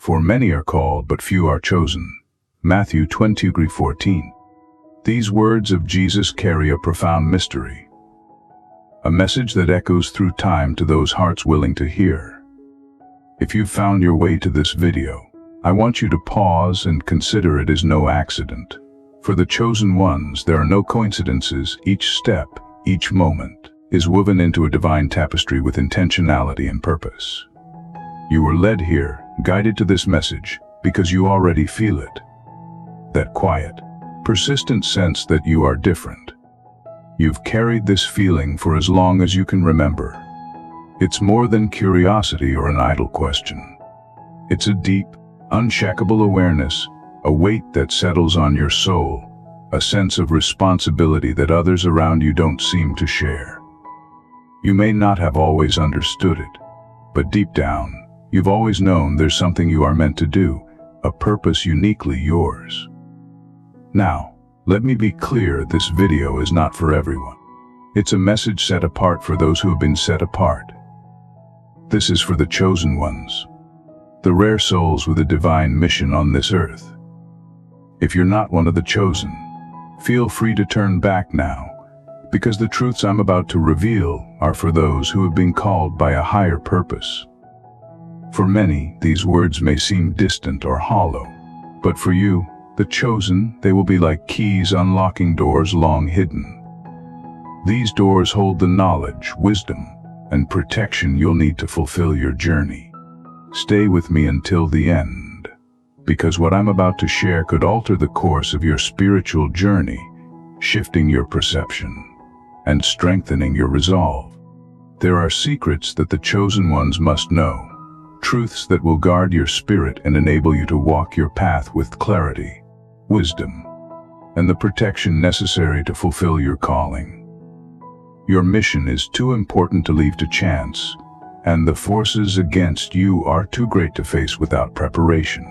For many are called, but few are chosen. Matthew 20:14. These words of Jesus carry a profound mystery, a message that echoes through time to those hearts willing to hear. If you've found your way to this video, I want you to pause and consider it as no accident. For the chosen ones, there are no coincidences. Each step, each moment, is woven into a divine tapestry with intentionality and purpose. You were led here, guided to this message, because you already feel it. That quiet, persistent sense that you are different. You've carried this feeling for as long as you can remember. It's more than curiosity or an idle question. It's a deep, unshakable awareness, a weight that settles on your soul, a sense of responsibility that others around you don't seem to share. You may not have always understood it, but deep down, you've always known there's something you are meant to do, a purpose uniquely yours. Now, let me be clear, this video is not for everyone. It's a message set apart for those who have been set apart. This is for the chosen ones, the rare souls with a divine mission on this earth. If you're not one of the chosen, feel free to turn back now, because the truths I'm about to reveal are for those who have been called by a higher purpose. For many, these words may seem distant or hollow, but for you, the chosen, they will be like keys unlocking doors long hidden. These doors hold the knowledge, wisdom, and protection you'll need to fulfill your journey. Stay with me until the end, because what I'm about to share could alter the course of your spiritual journey, shifting your perception and strengthening your resolve. There are secrets that the chosen ones must know, truths that will guard your spirit and enable you to walk your path with clarity, wisdom, and the protection necessary to fulfill your calling. Your mission is too important to leave to chance, and the forces against you are too great to face without preparation.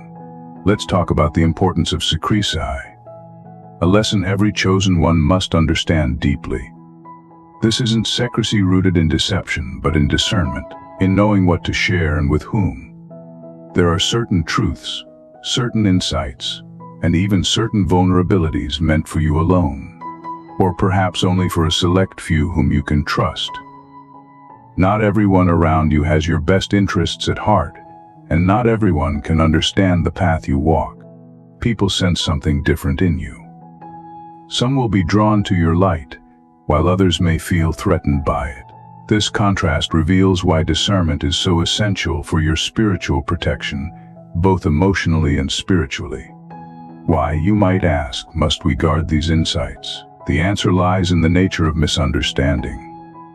Let's talk about the importance of secrecy, a lesson every chosen one must understand deeply. This isn't secrecy rooted in deception, but in discernment, in knowing what to share and with whom. There are certain truths, certain insights, and even certain vulnerabilities meant for you alone, or perhaps only for a select few whom you can trust. Not everyone around you has your best interests at heart, and not everyone can understand the path you walk. People sense something different in you. Some will be drawn to your light, while others may feel threatened by it. This contrast reveals why discernment is so essential for your spiritual protection, both emotionally and spiritually. Why, you might ask, must we guard these insights? The answer lies in the nature of misunderstanding.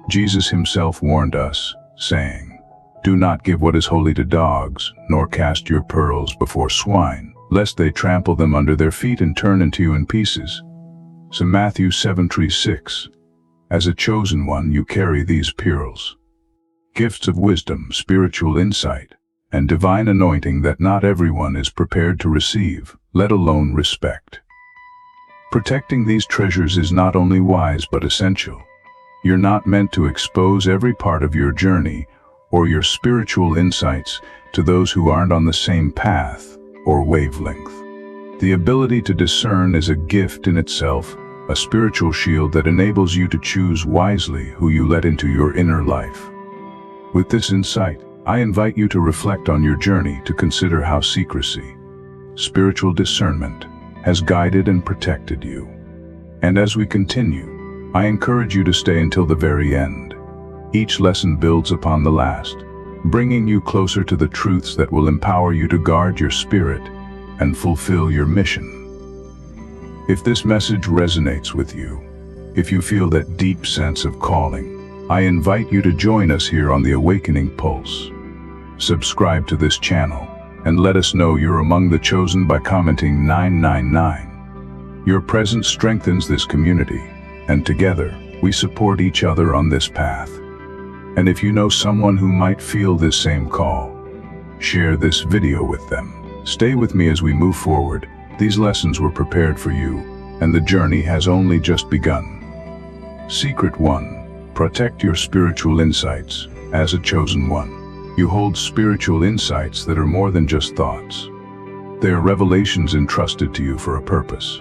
Jesus himself warned us, saying, "Do not give what is holy to dogs, nor cast your pearls before swine, lest they trample them under their feet and turn into you in pieces." So Matthew 7:6. As a chosen one, you carry these pearls, gifts of wisdom, spiritual insight, and divine anointing that not everyone is prepared to receive, let alone respect. Protecting these treasures is not only wise but essential. You're not meant to expose every part of your journey or your spiritual insights to those who aren't on the same path or wavelength. The ability to discern is a gift in itself, a spiritual shield that enables you to choose wisely who you let into your inner life. With this insight, I invite you to reflect on your journey, to consider how secrecy, spiritual discernment, has guided and protected you. And as we continue, I encourage you to stay until the very end. Each lesson builds upon the last, bringing you closer to the truths that will empower you to guard your spirit and fulfill your mission. If this message resonates with you, if you feel that deep sense of calling, I invite you to join us here on the Awakening Pulse. Subscribe to this channel and let us know you're among the chosen by commenting 999. Your presence strengthens this community, and together, we support each other on this path. And if you know someone who might feel this same call, share this video with them. Stay with me as we move forward. These lessons were prepared for you, and the journey has only just begun. Secret 1. Protect your spiritual insights as a chosen one. You hold spiritual insights that are more than just thoughts. They are revelations entrusted to you for a purpose.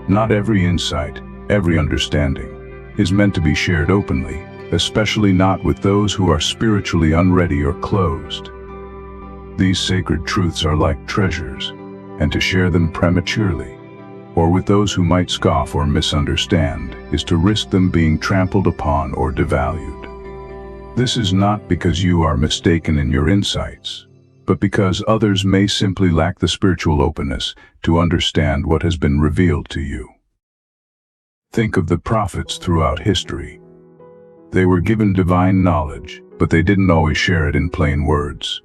Not every insight, every understanding, is meant to be shared openly, especially not with those who are spiritually unready or closed. These sacred truths are like treasures, and to share them prematurely, or with those who might scoff or misunderstand, is to risk them being trampled upon or devalued. This is not because you are mistaken in your insights, but because others may simply lack the spiritual openness to understand what has been revealed to you. Think of the prophets throughout history. They were given divine knowledge, but they didn't always share it in plain words.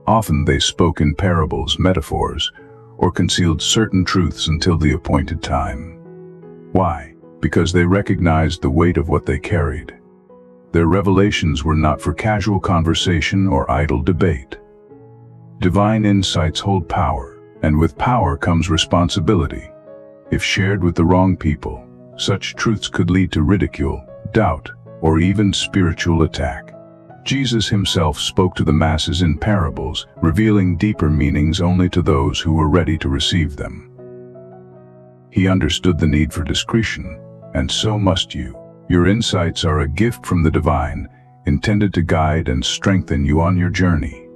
Often they spoke in parables, metaphors, or concealed certain truths until the appointed time. Why? Because they recognized the weight of what they carried. Their revelations were not for casual conversation or idle debate. Divine insights hold power, and with power comes responsibility. If shared with the wrong people, such truths could lead to ridicule, doubt, or even spiritual attack. Jesus himself spoke to the masses in parables, revealing deeper meanings only to those who were ready to receive them. He understood the need for discretion, and so must you. Your insights are a gift from the divine, intended to guide and strengthen you on your journey.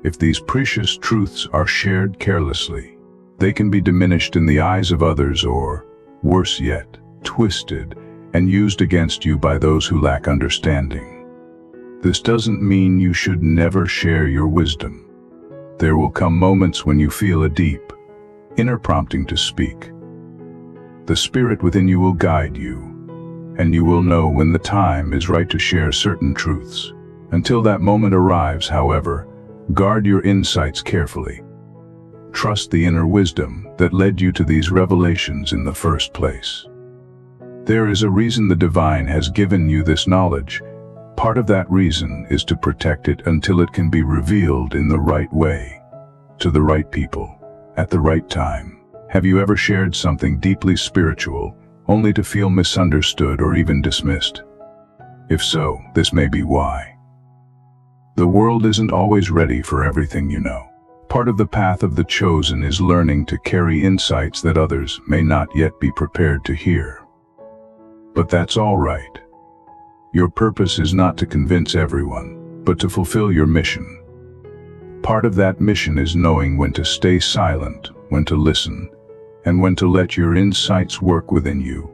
If these precious truths are shared carelessly, they can be diminished in the eyes of others or, worse yet, twisted and used against you by those who lack understanding. This doesn't mean you should never share your wisdom. There will come moments when you feel a deep, inner prompting to speak. The Spirit within you will guide you, and you will know when the time is right to share certain truths. Until that moment arrives, however, guard your insights carefully. Trust the inner wisdom that led you to these revelations in the first place. There is a reason the divine has given you this knowledge. Part of that reason is to protect it until it can be revealed in the right way, to the right people, at the right time. Have you ever shared something deeply spiritual, only to feel misunderstood or even dismissed? If so, this may be why. The world isn't always ready for everything you know. Part of the path of the chosen is learning to carry insights that others may not yet be prepared to hear. But that's all right. Your purpose is not to convince everyone, but to fulfill your mission. Part of that mission is knowing when to stay silent, when to listen, and when to let your insights work within you,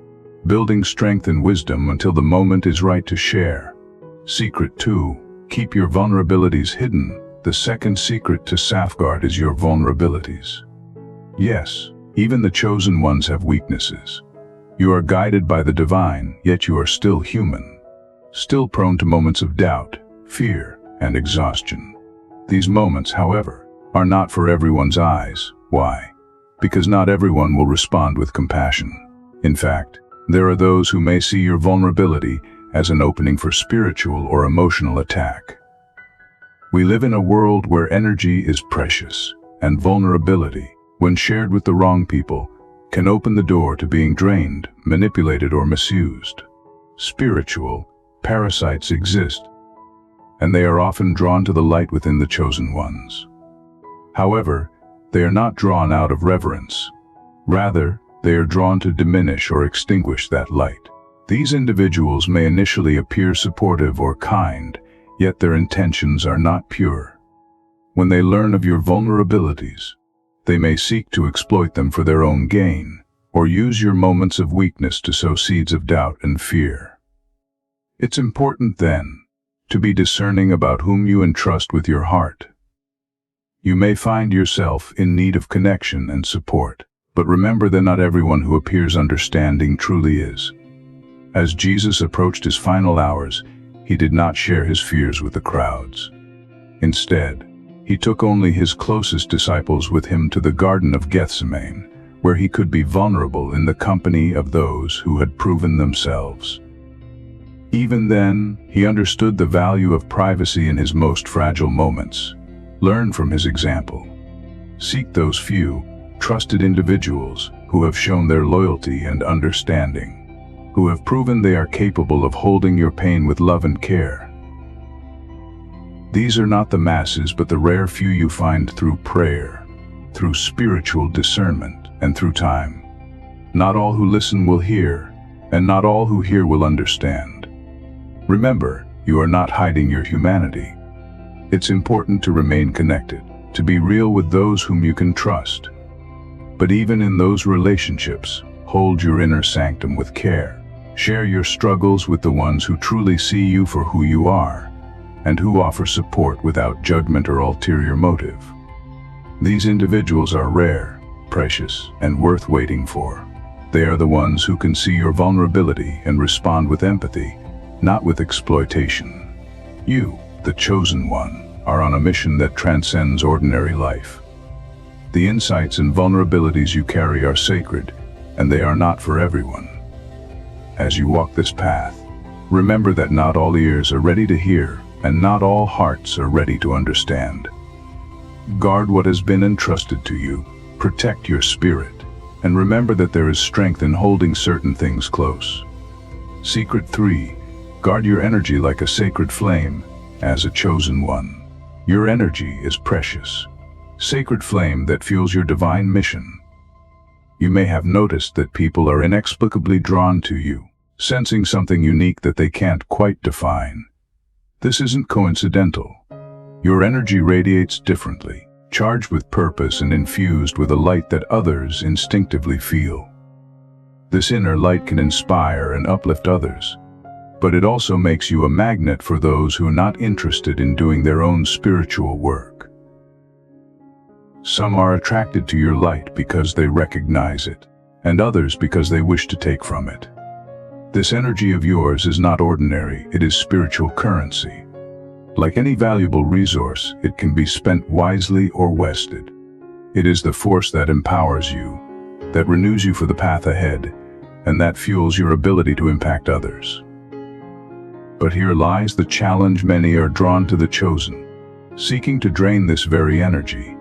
building strength and wisdom until the moment is right to share. Secret 2, keep your vulnerabilities hidden. The second secret to safeguard is your vulnerabilities. Yes, even the chosen ones have weaknesses. You are guided by the divine, yet you are still human, still prone to moments of doubt, fear, and exhaustion. These moments, however, are not for everyone's eyes. Why? Because not everyone will respond with compassion. In fact, there are those who may see your vulnerability as an opening for spiritual or emotional attack. We live in a world where energy is precious, and vulnerability, when shared with the wrong people, can open the door to being drained, manipulated, or misused. Spiritual parasites exist, and they are often drawn to the light within the chosen ones. However, they are not drawn out of reverence. Rather, they are drawn to diminish or extinguish that light. These individuals may initially appear supportive or kind, yet their intentions are not pure. When they learn of your vulnerabilities, they may seek to exploit them for their own gain, or use your moments of weakness to sow seeds of doubt and fear. It's important, then, to be discerning about whom you entrust with your heart. You may find yourself in need of connection and support, but remember that not everyone who appears understanding truly is. As Jesus approached his final hours, he did not share his fears with the crowds. Instead, he took only his closest disciples with him to the Garden of Gethsemane, where he could be vulnerable in the company of those who had proven themselves. Even then, he understood the value of privacy in his most fragile moments. Learn from his example. Seek those few, trusted individuals who have shown their loyalty and understanding, who have proven they are capable of holding your pain with love and care. These are not the masses, but the rare few you find through prayer, through spiritual discernment, and through time. Not all who listen will hear, and not all who hear will understand. Remember, you are not hiding your humanity. It's important to remain connected, to be real with those whom you can trust. But even in those relationships, hold your inner sanctum with care. Share your struggles with the ones who truly see you for who you are, and who offer support without judgment or ulterior motive. These individuals are rare, precious, and worth waiting for. They are the ones who can see your vulnerability and respond with empathy, not with exploitation. You, the chosen one, are on a mission that transcends ordinary life. The insights and vulnerabilities you carry are sacred, and they are not for everyone. As you walk this path, remember that not all ears are ready to hear, and not all hearts are ready to understand. Guard what has been entrusted to you, protect your spirit, and remember that there is strength in holding certain things close. Secret 3. Guard your energy like a sacred flame, as a chosen one. Your energy is precious, sacred flame that fuels your divine mission. You may have noticed that people are inexplicably drawn to you, sensing something unique that they can't quite define. This isn't coincidental. Your energy radiates differently, charged with purpose and infused with a light that others instinctively feel. This inner light can inspire and uplift others, but it also makes you a magnet for those who are not interested in doing their own spiritual work. Some are attracted to your light because they recognize it, and others because they wish to take from it. This energy of yours is not ordinary, it is spiritual currency. Like any valuable resource, it can be spent wisely or wasted. It is the force that empowers you, that renews you for the path ahead, and that fuels your ability to impact others. But here lies the challenge: many are drawn to the chosen, seeking to drain this very energy.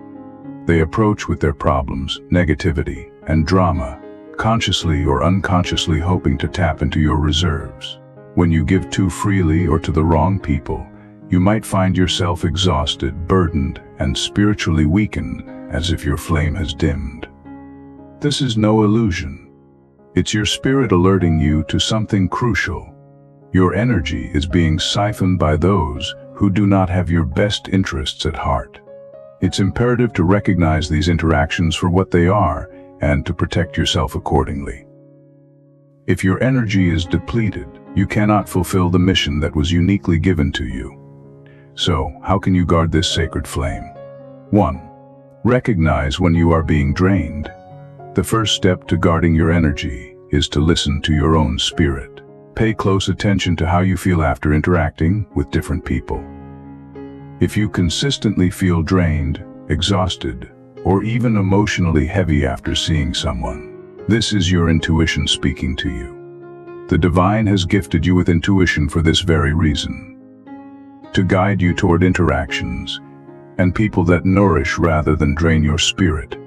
They approach with their problems, negativity, and drama, consciously or unconsciously hoping to tap into your reserves. When you give too freely or to the wrong people, you might find yourself exhausted, burdened, and spiritually weakened, as if your flame has dimmed. This is no illusion. It's your spirit alerting you to something crucial. Your energy is being siphoned by those who do not have your best interests at heart. It's imperative to recognize these interactions for what they are and to protect yourself accordingly. If your energy is depleted, you cannot fulfill the mission that was uniquely given to you. So, how can you guard this sacred flame? 1. Recognize when you are being drained. The first step to guarding your energy is to listen to your own spirit. Pay close attention to how you feel after interacting with different people. If you consistently feel drained, exhausted, or even emotionally heavy after seeing someone, this is your intuition speaking to you. The divine has gifted you with intuition for this very reason, to guide you toward interactions and people that nourish rather than drain your spirit.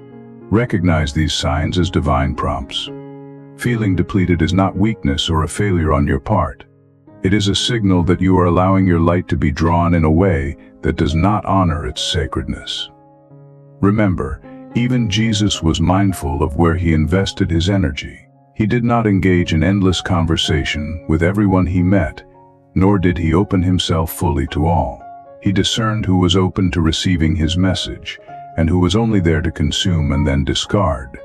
Recognize these signs as divine prompts. Feeling depleted is not weakness or a failure on your part. It is a signal that you are allowing your light to be drawn in a way that does not honor its sacredness. Remember, even Jesus was mindful of where he invested his energy. He did not engage in endless conversation with everyone he met, nor did he open himself fully to all. He discerned who was open to receiving his message, and who was only there to consume and then discard.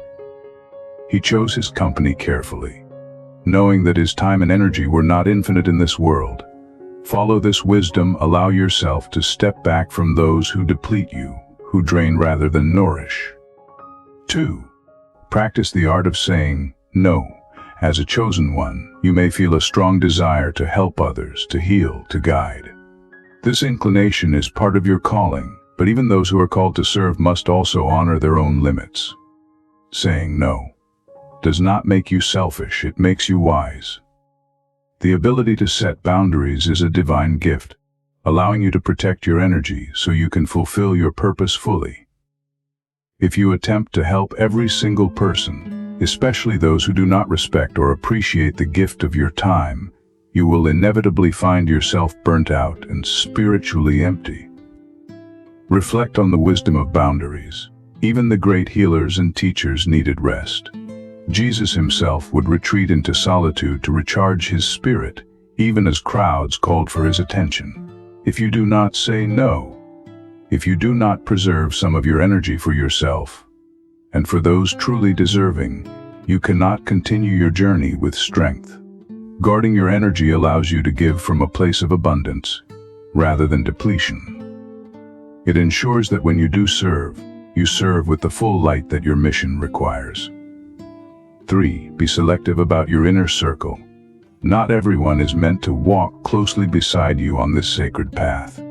He chose his company carefully, knowing that his time and energy were not infinite in this world. Follow this wisdom, allow yourself to step back from those who deplete you, who drain rather than nourish. 2. Practice the art of saying no. As a chosen one, you may feel a strong desire to help others, to heal, to guide. This inclination is part of your calling, but even those who are called to serve must also honor their own limits. Saying no does not make you selfish, it makes you wise. The ability to set boundaries is a divine gift, allowing you to protect your energy so you can fulfill your purpose fully. If you attempt to help every single person, especially those who do not respect or appreciate the gift of your time, you will inevitably find yourself burnt out and spiritually empty. Reflect on the wisdom of boundaries. Even the great healers and teachers needed rest. Jesus himself would retreat into solitude to recharge his spirit, even as crowds called for his attention. If you do not say no, if you do not preserve some of your energy for yourself, and for those truly deserving, you cannot continue your journey with strength. Guarding your energy allows you to give from a place of abundance, rather than depletion. It ensures that when you do serve, you serve with the full light that your mission requires. 3. Be selective about your inner circle. Not everyone is meant to walk closely beside you on this sacred path.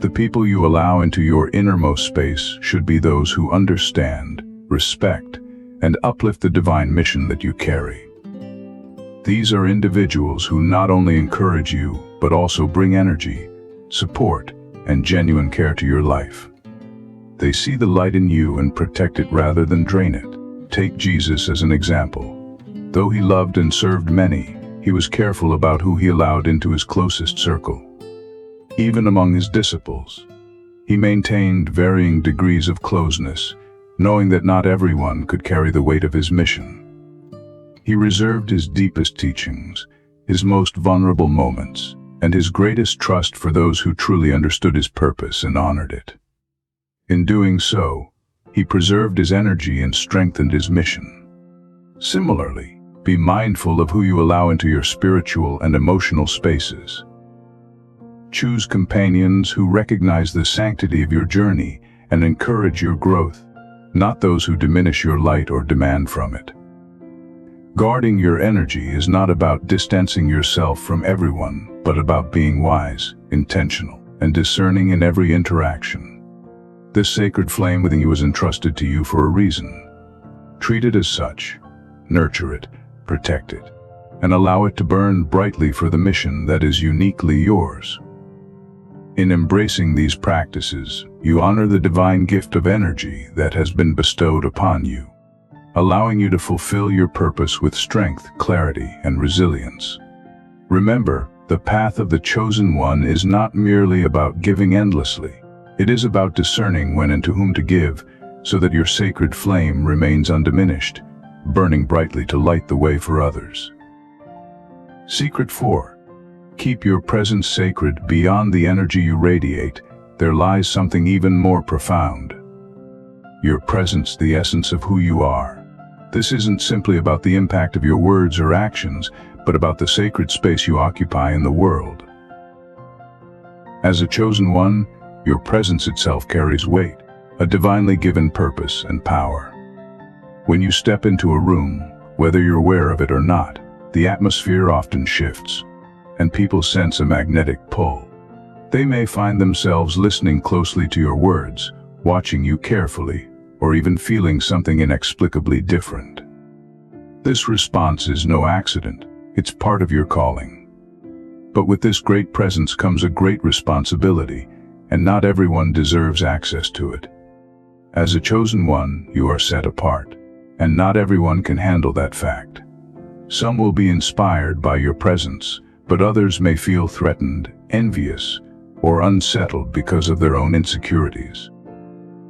The people you allow into your innermost space should be those who understand, respect, and uplift the divine mission that you carry. These are individuals who not only encourage you, but also bring energy, support, and genuine care to your life. They see the light in you and protect it rather than drain it. Take Jesus as an example. Though he loved and served many, he was careful about who he allowed into his closest circle. Even among his disciples, he maintained varying degrees of closeness, knowing that not everyone could carry the weight of his mission. He reserved his deepest teachings, his most vulnerable moments, and his greatest trust for those who truly understood his purpose and honored it. In doing so, he preserved his energy and strengthened his mission. Similarly, be mindful of who you allow into your spiritual and emotional spaces. Choose companions who recognize the sanctity of your journey and encourage your growth, not those who diminish your light or demand from it. Guarding your energy is not about distancing yourself from everyone, but about being wise, intentional, and discerning in every interaction. This sacred flame within you is entrusted to you for a reason. Treat it as such, nurture it, protect it, and allow it to burn brightly for the mission that is uniquely yours. In embracing these practices, you honor the divine gift of energy that has been bestowed upon you, allowing you to fulfill your purpose with strength, clarity, and resilience. Remember, the path of the chosen one is not merely about giving endlessly. It is about discerning when and to whom to give, so that your sacred flame remains undiminished, burning brightly to light the way for others. Secret 4. Keep your presence sacred. Beyond the energy you radiate, there lies something even more profound. Your presence, the essence of who you are. This isn't simply about the impact of your words or actions, but about the sacred space you occupy in the world. As a chosen one, your presence itself carries weight, a divinely given purpose and power. When you step into a room, whether you're aware of it or not, the atmosphere often shifts, and people sense a magnetic pull. They may find themselves listening closely to your words, watching you carefully, or even feeling something inexplicably different. This response is no accident, it's part of your calling. But with this great presence comes a great responsibility, and not everyone deserves access to it. As a chosen one, you are set apart, and not everyone can handle that fact. Some will be inspired by your presence, but others may feel threatened, envious, or unsettled because of their own insecurities.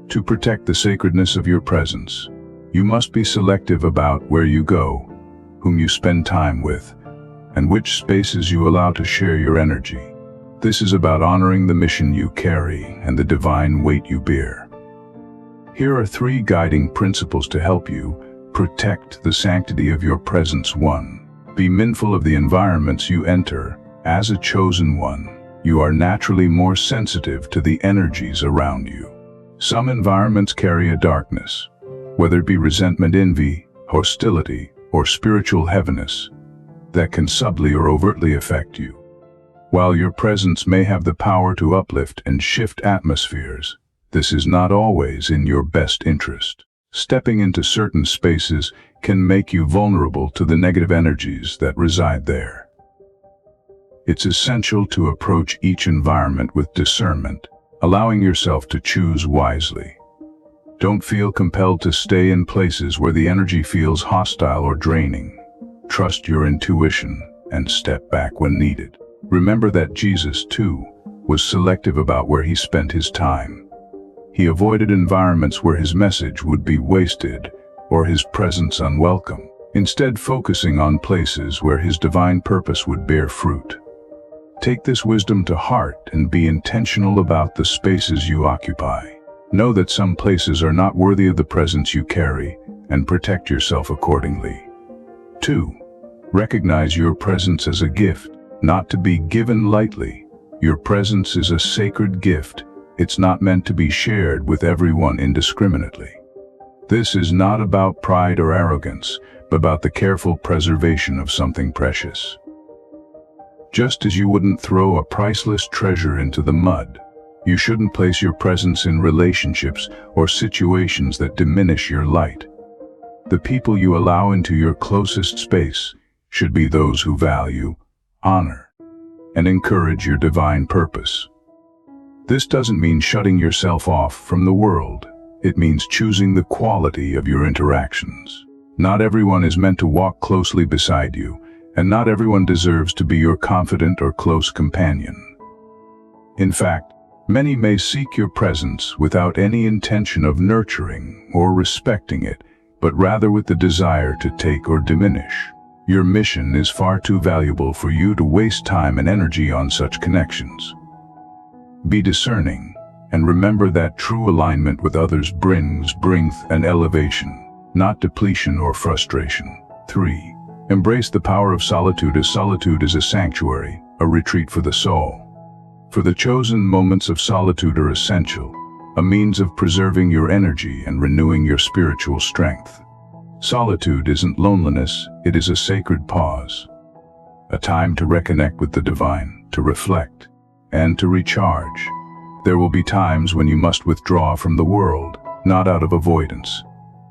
To protect the sacredness of your presence, you must be selective about where you go, whom you spend time with, and which spaces you allow to share your energy. This is about honoring the mission you carry and the divine weight you bear. Here are 3 guiding principles to help you protect the sanctity of your presence. 1. Be mindful of the environments you enter. As a chosen one, you are naturally more sensitive to the energies around you. Some environments carry a darkness, whether it be resentment, envy, hostility, or spiritual heaviness, that can subtly or overtly affect you. While your presence may have the power to uplift and shift atmospheres, this is not always in your best interest. Stepping into certain spaces can make you vulnerable to the negative energies that reside there. It's essential to approach each environment with discernment, allowing yourself to choose wisely. Don't feel compelled to stay in places where the energy feels hostile or draining. Trust your intuition and step back when needed. Remember that Jesus, too, was selective about where he spent his time. He avoided environments where his message would be wasted or his presence unwelcome, instead focusing on places where his divine purpose would bear fruit. Take this wisdom to heart and be intentional about the spaces you occupy. Know that some places are not worthy of the presence you carry, and protect yourself accordingly. 2. Recognize your presence as a gift, not to be given lightly. Your presence is a sacred gift. It's not meant to be shared with everyone indiscriminately. This is not about pride or arrogance, but about the careful preservation of something precious. Just as you wouldn't throw a priceless treasure into the mud, you shouldn't place your presence in relationships or situations that diminish your light. The people you allow into your closest space should be those who value, honor, and encourage your divine purpose. This doesn't mean shutting yourself off from the world. It means choosing the quality of your interactions. Not everyone is meant to walk closely beside you, and not everyone deserves to be your confidant or close companion. In fact, many may seek your presence without any intention of nurturing or respecting it, but rather with the desire to take or diminish. Your mission is far too valuable for you to waste time and energy on such connections. Be discerning, and remember that true alignment with others brings an elevation, not depletion or frustration. 3. Embrace the power of solitude, as solitude is a sanctuary, a retreat for the soul. For the chosen moments of solitude are essential, a means of preserving your energy and renewing your spiritual strength. Solitude isn't loneliness, it is a sacred pause. A time to reconnect with the divine, to reflect, and to recharge. There will be times when you must withdraw from the world, not out of avoidance,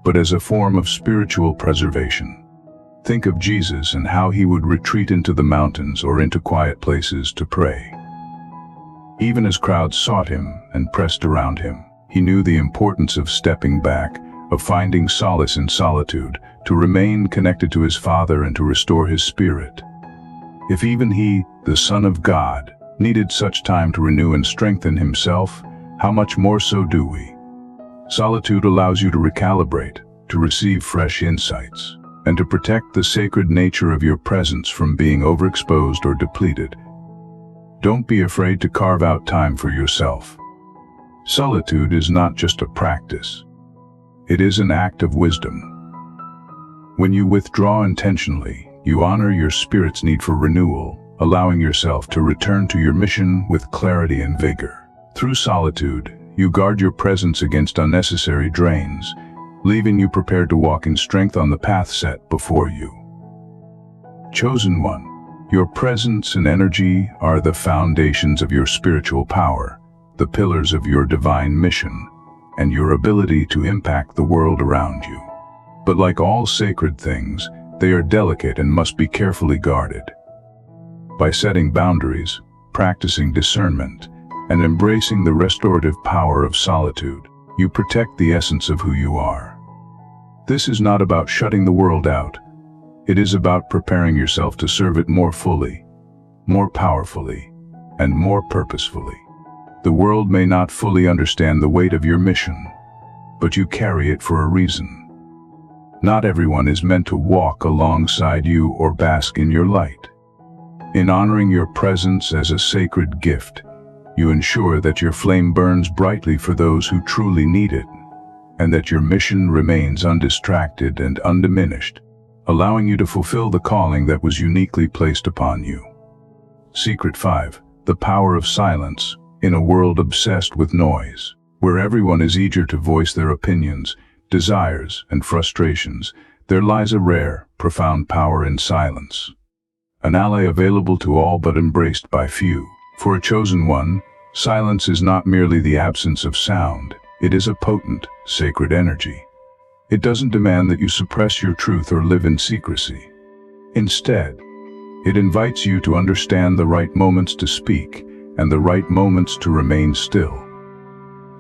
but as a form of spiritual preservation. Think of Jesus and how he would retreat into the mountains or into quiet places to pray. Even as crowds sought him and pressed around him, he knew the importance of stepping back, of finding solace in solitude, to remain connected to his Father and to restore his spirit. If even he, the Son of God, needed such time to renew and strengthen himself, how much more so do we? Solitude allows you to recalibrate, to receive fresh insights, and to protect the sacred nature of your presence from being overexposed or depleted. Don't be afraid to carve out time for yourself. Solitude is not just a practice. It is an act of wisdom. When you withdraw intentionally, you honor your spirit's need for renewal, allowing yourself to return to your mission with clarity and vigor. Through solitude, you guard your presence against unnecessary drains, leaving you prepared to walk in strength on the path set before you. Chosen one, your presence and energy are the foundations of your spiritual power, the pillars of your divine mission, and your ability to impact the world around you. But like all sacred things, they are delicate and must be carefully guarded. By setting boundaries, practicing discernment, and embracing the restorative power of solitude, you protect the essence of who you are. This is not about shutting the world out. It is about preparing yourself to serve it more fully, more powerfully, and more purposefully. The world may not fully understand the weight of your mission, but you carry it for a reason. Not everyone is meant to walk alongside you or bask in your light. In honoring your presence as a sacred gift, you ensure that your flame burns brightly for those who truly need it, and that your mission remains undistracted and undiminished, allowing you to fulfill the calling that was uniquely placed upon you. Secret 5. The power of silence. In a world obsessed with noise, where everyone is eager to voice their opinions, desires, and frustrations, there lies a rare, profound power in silence. An ally available to all but embraced by few. For a chosen one, silence is not merely the absence of sound, it is a potent, sacred energy. It doesn't demand that you suppress your truth or live in secrecy. Instead, it invites you to understand the right moments to speak and the right moments to remain still.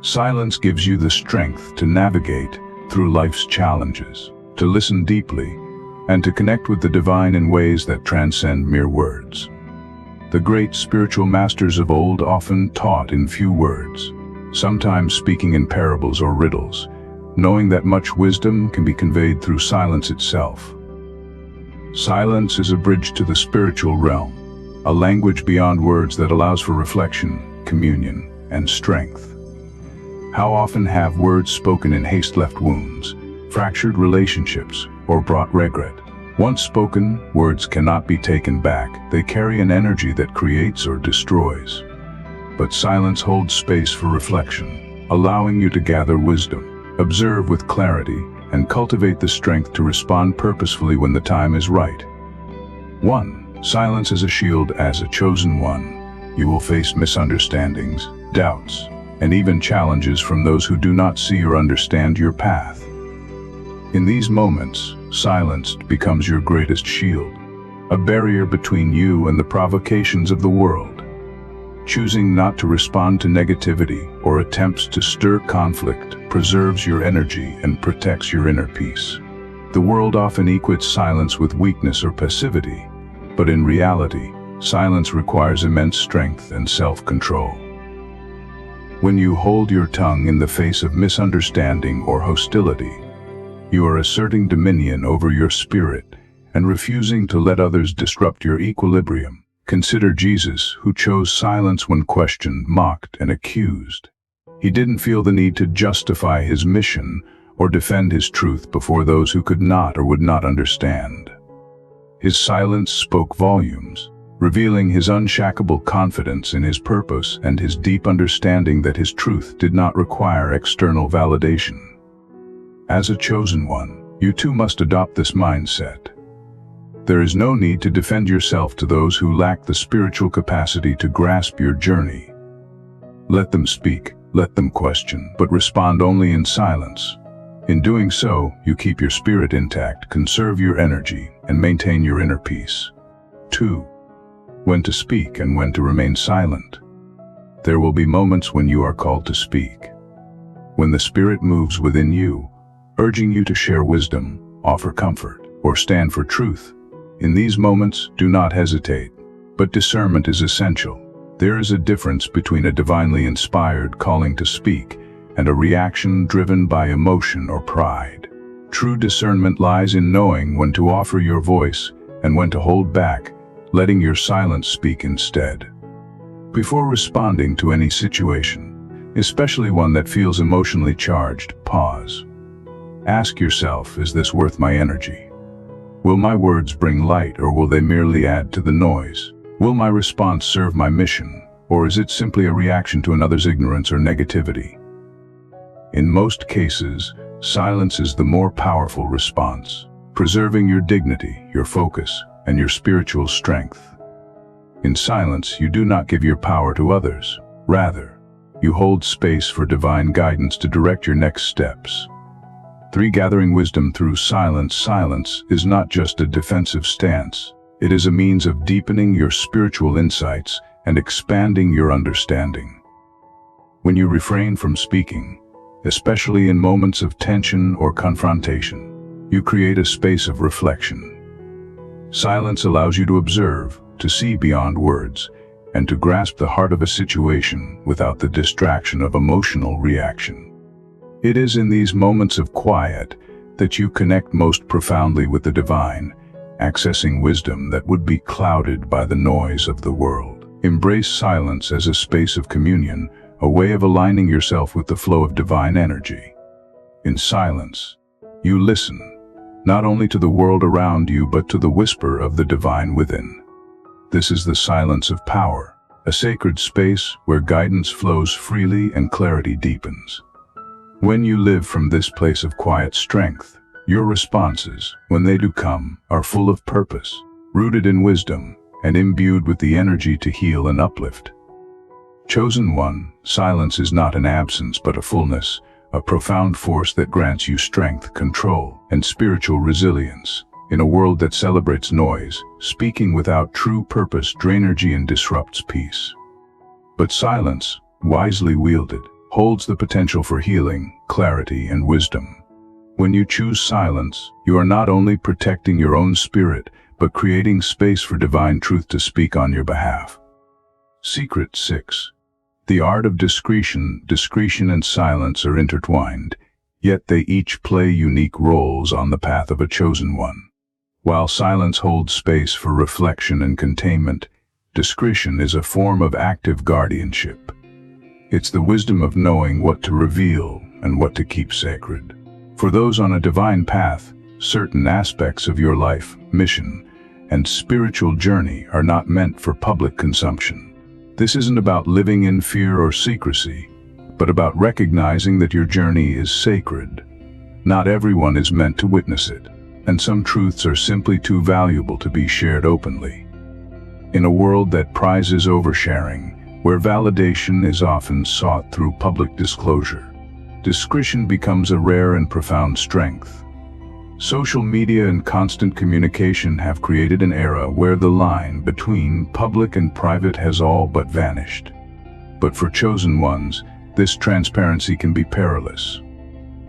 Silence gives you the strength to navigate through life's challenges, to listen deeply, and to connect with the divine in ways that transcend mere words. The great spiritual masters of old often taught in few words. sometimes speaking in parables or riddles, knowing that much wisdom can be conveyed through silence itself. Silence is a bridge to the spiritual realm, a language beyond words that allows for reflection, communion, and strength. How often have words spoken in haste left wounds, fractured relationships, or brought regret? Once spoken, words cannot be taken back. They carry an energy that creates or destroys. But silence holds space for reflection, allowing you to gather wisdom, observe with clarity, and cultivate the strength to respond purposefully when the time is right. 1. Silence is a shield. As a chosen one, you will face misunderstandings, doubts, and even challenges from those who do not see or understand your path. In these moments, silence becomes your greatest shield, a barrier between you and the provocations of the world. Choosing not to respond to negativity or attempts to stir conflict preserves your energy and protects your inner peace. The world often equates silence with weakness or passivity, but in reality, silence requires immense strength and self-control. When you hold your tongue in the face of misunderstanding or hostility, you are asserting dominion over your spirit and refusing to let others disrupt your equilibrium. Consider Jesus, who chose silence when questioned, mocked, and accused. He didn't feel the need to justify his mission or defend his truth before those who could not or would not understand. His silence spoke volumes, revealing his unshakable confidence in his purpose and his deep understanding that his truth did not require external validation. As a chosen one, you too must adopt this mindset. There is no need to defend yourself to those who lack the spiritual capacity to grasp your journey. Let them speak, let them question, but respond only in silence. In doing so, you keep your spirit intact, conserve your energy, and maintain your inner peace. 2. When to speak and when to remain silent. There will be moments when you are called to speak. When the Spirit moves within you, urging you to share wisdom, offer comfort, or stand for truth. In these moments, do not hesitate, but discernment is essential. There is a difference between a divinely inspired calling to speak and a reaction driven by emotion or pride. True discernment lies in knowing when to offer your voice and when to hold back, letting your silence speak instead. Before responding to any situation, especially one that feels emotionally charged, pause. Ask yourself, is this worth my energy? Will my words bring light, or will they merely add to the noise? Will my response serve my mission, or is it simply a reaction to another's ignorance or negativity? In most cases, silence is the more powerful response, preserving your dignity, your focus, and your spiritual strength. In silence, you do not give your power to others. Rather, you hold space for divine guidance to direct your next steps. 3. Gathering wisdom through silence. Silence is not just a defensive stance. It is a means of deepening your spiritual insights and expanding your understanding. When you refrain from speaking, especially in moments of tension or confrontation, you create a space of reflection. Silence allows you to observe, to see beyond words, and to grasp the heart of a situation without the distraction of emotional reaction. It is in these moments of quiet that you connect most profoundly with the divine, accessing wisdom that would be clouded by the noise of the world. Embrace silence as a space of communion, a way of aligning yourself with the flow of divine energy. In silence, you listen, not only to the world around you but to the whisper of the divine within. This is the silence of power, a sacred space where guidance flows freely and clarity deepens. When you live from this place of quiet strength, your responses, when they do come, are full of purpose, rooted in wisdom, and imbued with the energy to heal and uplift. Chosen one, silence is not an absence but a fullness, a profound force that grants you strength, control, and spiritual resilience. In a world that celebrates noise, speaking without true purpose drains energy and disrupts peace. But silence, wisely wielded, holds the potential for healing, clarity, and wisdom. When you choose silence, you are not only protecting your own spirit, but creating space for divine truth to speak on your behalf. Secret 6. The art of discretion and silence are intertwined, yet they each play unique roles on the path of a chosen one. While silence holds space for reflection and containment, discretion is a form of active guardianship. It's the wisdom of knowing what to reveal and what to keep sacred. For those on a divine path, certain aspects of your life, mission, and spiritual journey are not meant for public consumption. This isn't about living in fear or secrecy, but about recognizing that your journey is sacred. Not everyone is meant to witness it, and some truths are simply too valuable to be shared openly. In a world that prizes oversharing, where validation is often sought through public disclosure, discretion becomes a rare and profound strength. Social media and constant communication have created an era where the line between public and private has all but vanished. But for chosen ones, this transparency can be perilous.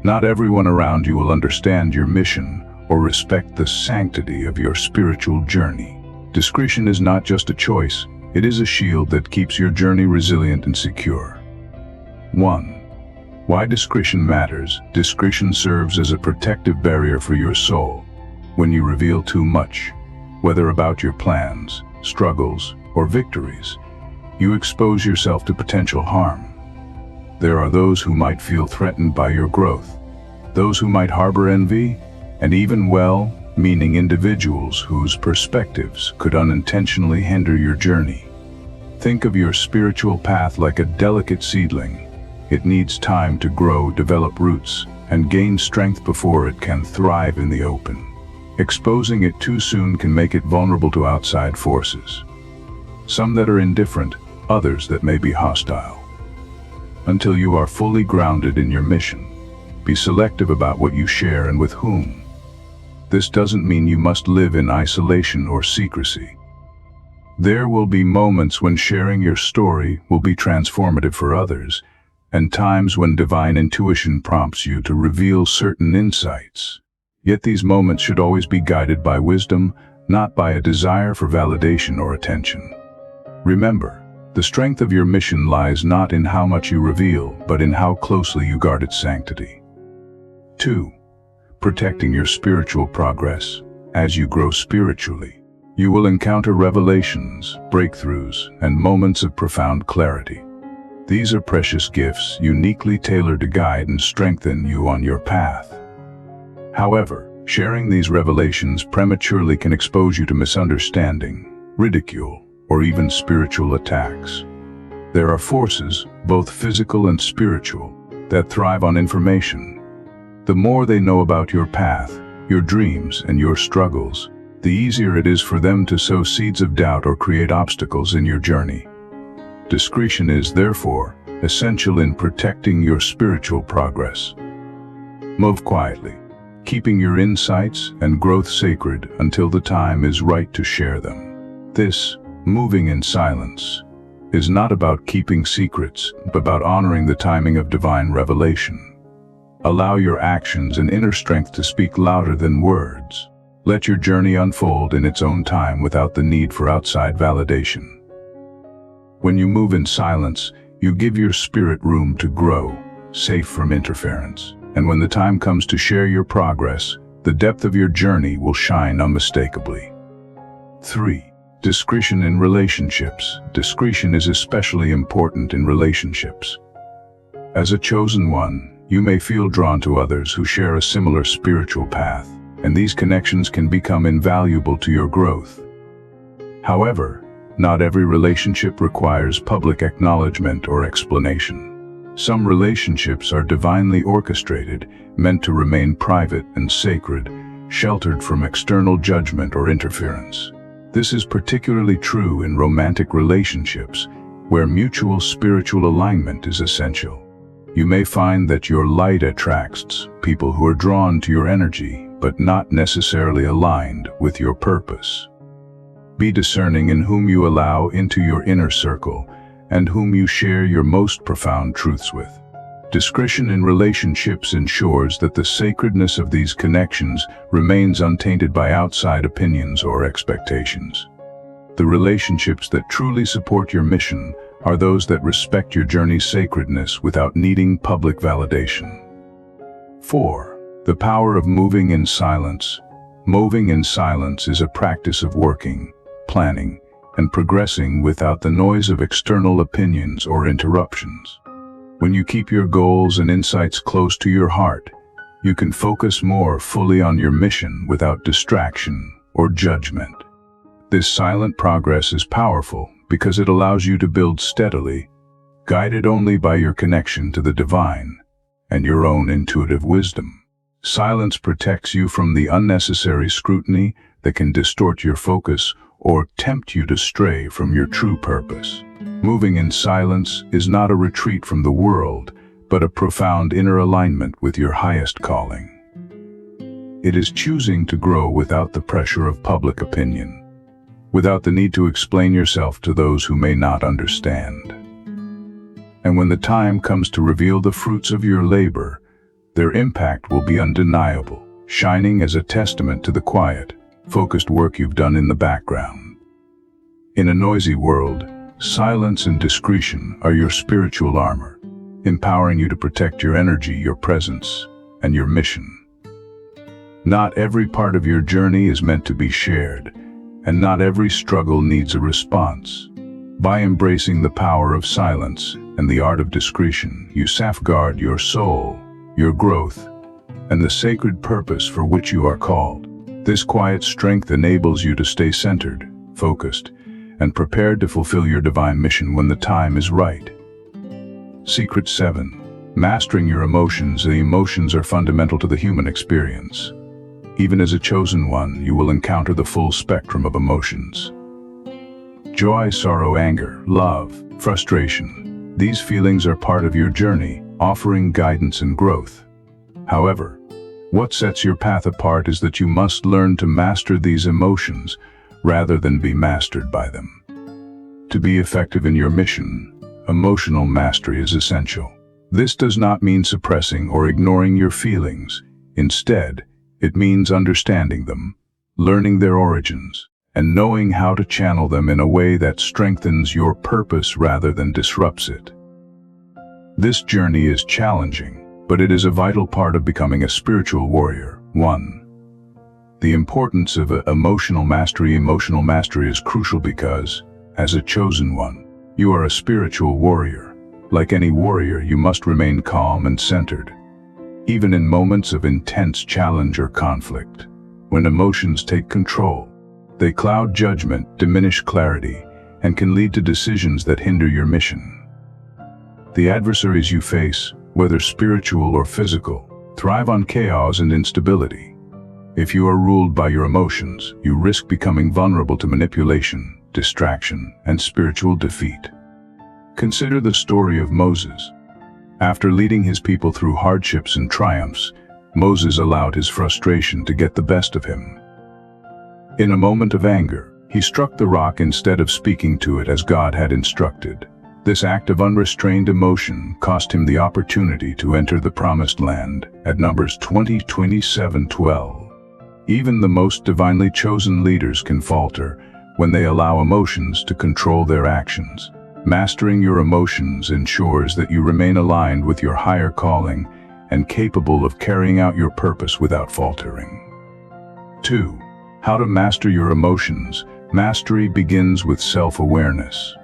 Not everyone around you will understand your mission or respect the sanctity of your spiritual journey. Discretion is not just a choice, it is a shield that keeps your journey resilient and secure. 1. Why discretion matters. Discretion serves as a protective barrier for your soul. When you reveal too much, whether about your plans, struggles, or victories, you expose yourself to potential harm. There are those who might feel threatened by your growth, those who might harbor envy, and even well-meaning individuals whose perspectives could unintentionally hinder your journey. Think of your spiritual path like a delicate seedling. It needs time to grow, develop roots, and gain strength before it can thrive in the open. Exposing it too soon can make it vulnerable to outside forces. Some that are indifferent, others that may be hostile. Until you are fully grounded in your mission, be selective about what you share and with whom. This doesn't mean you must live in isolation or secrecy. There will be moments when sharing your story will be transformative for others, and times when divine intuition prompts you to reveal certain insights. Yet these moments should always be guided by wisdom, not by a desire for validation or attention. Remember, the strength of your mission lies not in how much you reveal, but in how closely you guard its sanctity. 2. Protecting your spiritual progress. As you grow spiritually, you will encounter revelations, breakthroughs, and moments of profound clarity. These are precious gifts, uniquely tailored to guide and strengthen you on your path. However, sharing these revelations prematurely can expose you to misunderstanding, ridicule, or even spiritual attacks. There are forces, both physical and spiritual, that thrive on information. The more they know about your path, your dreams, and your struggles, the easier it is for them to sow seeds of doubt or create obstacles in your journey. Discretion is, therefore, essential in protecting your spiritual progress. Move quietly, keeping your insights and growth sacred until the time is right to share them. This, moving in silence, is not about keeping secrets, but about honoring the timing of divine revelation. Allow your actions and inner strength to speak louder than words. Let your journey unfold in its own time without the need for outside validation. When you move in silence, you give your spirit room to grow, safe from interference. And when the time comes to share your progress, the depth of your journey will shine unmistakably. 3. Discretion in relationships. Discretion is especially important in relationships. As a chosen one, you may feel drawn to others who share a similar spiritual path, and these connections can become invaluable to your growth. However, not every relationship requires public acknowledgement or explanation. Some relationships are divinely orchestrated, meant to remain private and sacred, sheltered from external judgment or interference. This is particularly true in romantic relationships, where mutual spiritual alignment is essential. You may find that your light attracts people who are drawn to your energy, but not necessarily aligned with your purpose. Be discerning in whom you allow into your inner circle and whom you share your most profound truths with. Discretion in relationships ensures that the sacredness of these connections remains untainted by outside opinions or expectations. The relationships that truly support your mission are those that respect your journey's sacredness without needing public validation. 4. The power of moving in silence. Moving in silence is a practice of working, planning, and progressing without the noise of external opinions or interruptions. When you keep your goals and insights close to your heart, you can focus more fully on your mission without distraction or judgment. This silent progress is powerful because it allows you to build steadily, guided only by your connection to the divine and your own intuitive wisdom. Silence protects you from the unnecessary scrutiny that can distort your focus or tempt you to stray from your true purpose. Moving in silence is not a retreat from the world, but a profound inner alignment with your highest calling. It is choosing to grow without the pressure of public opinion, without the need to explain yourself to those who may not understand. And when the time comes to reveal the fruits of your labor, their impact will be undeniable, shining as a testament to the quiet, focused work you've done in the background. In a noisy world, silence and discretion are your spiritual armor, empowering you to protect your energy, your presence, and your mission. Not every part of your journey is meant to be shared, and not every struggle needs a response. By embracing the power of silence and the art of discretion, you safeguard your soul, your growth, and the sacred purpose for which you are called. This quiet strength enables you to stay centered, focused, and prepared to fulfill your divine mission when the time is right. Secret 7. Mastering your emotions. The emotions are fundamental to the human experience. Even as a chosen one, you will encounter the full spectrum of emotions. Joy, sorrow, anger, love, frustration. These feelings are part of your journey, offering guidance and growth. However, what sets your path apart is that you must learn to master these emotions rather than be mastered by them. To be effective in your mission, emotional mastery is essential. This does not mean suppressing or ignoring your feelings. Instead, it means understanding them, learning their origins, and knowing how to channel them in a way that strengthens your purpose rather than disrupts it. This journey is challenging, but it is a vital part of becoming a spiritual warrior. 1. The importance of emotional mastery. Emotional mastery is crucial because, as a chosen one, you are a spiritual warrior. Like any warrior, you must remain calm and centered, even in moments of intense challenge or conflict. When emotions take control, they cloud judgment, diminish clarity, and can lead to decisions that hinder your mission. The adversaries you face, whether spiritual or physical, thrive on chaos and instability. If you are ruled by your emotions, you risk becoming vulnerable to manipulation, distraction, and spiritual defeat. Consider the story of Moses. After leading his people through hardships and triumphs, Moses allowed his frustration to get the best of him. In a moment of anger, he struck the rock instead of speaking to it as God had instructed. This act of unrestrained emotion cost him the opportunity to enter the Promised Land at Numbers 20:27-12. Even the most divinely chosen leaders can falter when they allow emotions to control their actions. Mastering your emotions ensures that you remain aligned with your higher calling and capable of carrying out your purpose without faltering. 2. How to master your emotions. Mastery begins with self-awareness.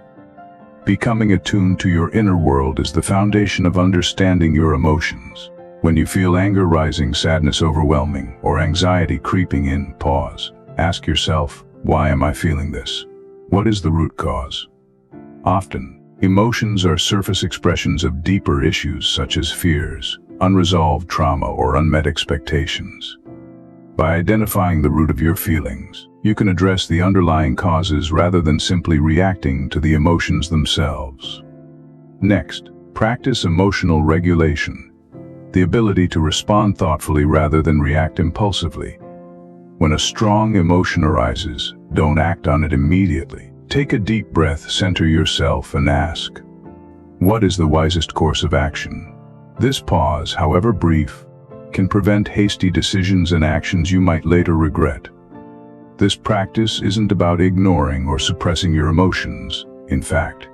Becoming attuned to your inner world is the foundation of understanding your emotions. When you feel anger rising, sadness overwhelming, or anxiety creeping in, pause. Ask yourself, why am I feeling this? What is the root cause? Often, emotions are surface expressions of deeper issues such as fears, unresolved trauma, or unmet expectations. By identifying the root of your feelings, you can address the underlying causes rather than simply reacting to the emotions themselves. Next, practice emotional regulation, the ability to respond thoughtfully rather than react impulsively. When a strong emotion arises, don't act on it immediately. Take a deep breath, center yourself, and ask, what is the wisest course of action? This pause, however brief, can prevent hasty decisions and actions you might later regret. This practice isn't about ignoring or suppressing your emotions. In fact,